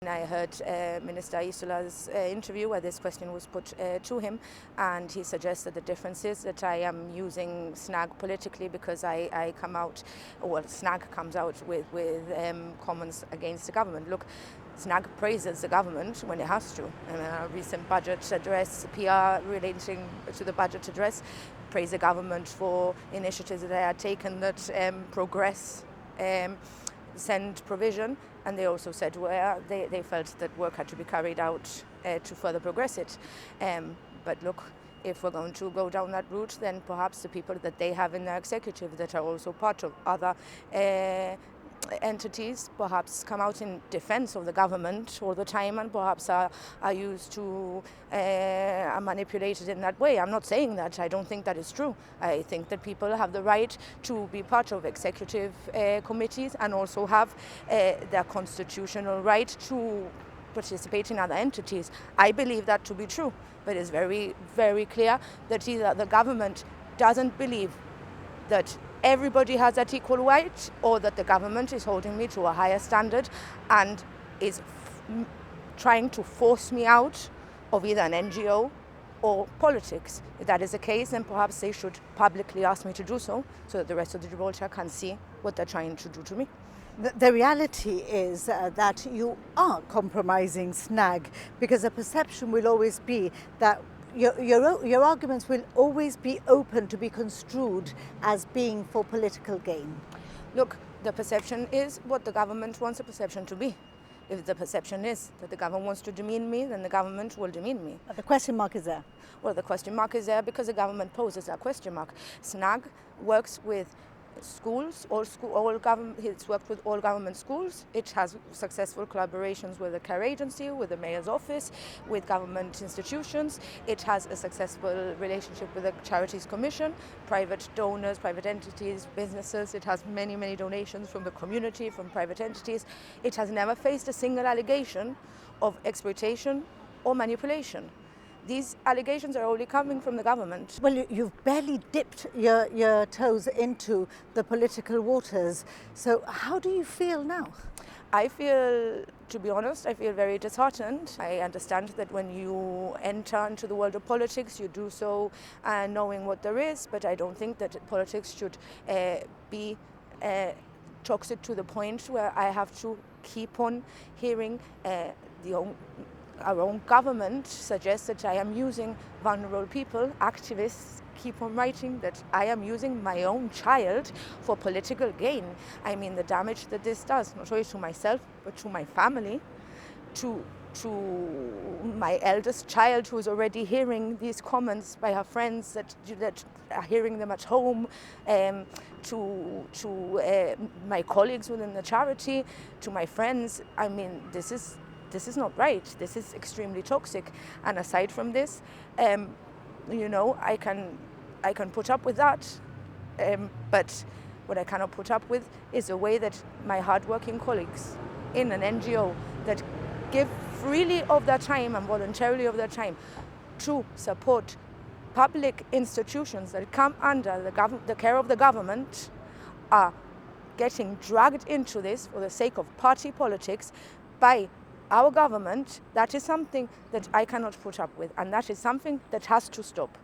I heard Minister Isola's interview where this question was put to him, and he suggested the difference is that I am using Snag politically because I come out, well, Snag comes out with comments against the government. Look, Snag praises the government when it has to. In a recent budget address, PR relating to the budget address, praise the government for initiatives that they had taken that progress send provision, and they also said where they felt that work had to be carried out to further progress it. But look, if we're going to go down that route, then perhaps the people that they have in their executive that are also part of other entities perhaps come out in defense of the government all the time and perhaps are used to are manipulated in that way. I'm not saying that. I don't think that is true. I think that people have the right to be part of executive committees and also have their constitutional right to participate in other entities. I believe that to be true, but it's very, very clear that either the government doesn't believe that everybody has that equal right, or that the government is holding me to a higher standard and is trying to force me out of either an NGO or politics. If that is the case, then perhaps they should publicly ask me to do so that the rest of the Gibraltar can see what they're trying to do to me. The reality is that you are compromising Snag, because the perception will always be that your arguments will always be open to be construed as being for political gain. Look, the perception is what the government wants the perception to be. If the perception is that the government wants to demean me, then the government will demean me. The question mark is there. Well, the question mark is there because the government poses that question mark. Snag works with schools, it's worked with all government schools. It has successful collaborations with the care agency, with the mayor's office, with government institutions. It has a successful relationship with the Charities Commission, private donors, private entities, businesses. It has many, many donations from the community, from private entities. It has never faced a single allegation of exploitation or manipulation. These allegations are only coming from the government. Well, you've barely dipped your toes into the political waters. So how do you feel now? I feel, to be honest, I feel very disheartened. I understand that when you enter into the world of politics, you do so knowing what there is, but I don't think that politics should be toxic to the point where I have to keep on hearing our own government suggests that I am using vulnerable people. Activists keep on writing that I am using my own child for political gain. I mean, the damage that this does, not only to myself, but to my family, to my eldest child who is already hearing these comments by her friends that are hearing them at home, to my colleagues within the charity, to my friends. I mean, this is not right. This is extremely toxic. And aside from this, I can put up with that. But what I cannot put up with is the way that my hardworking colleagues in an NGO that give freely of their time and voluntarily of their time to support public institutions that come under the care of the government are getting dragged into this for the sake of party politics by our government. That is something that I cannot put up with, and that is something that has to stop.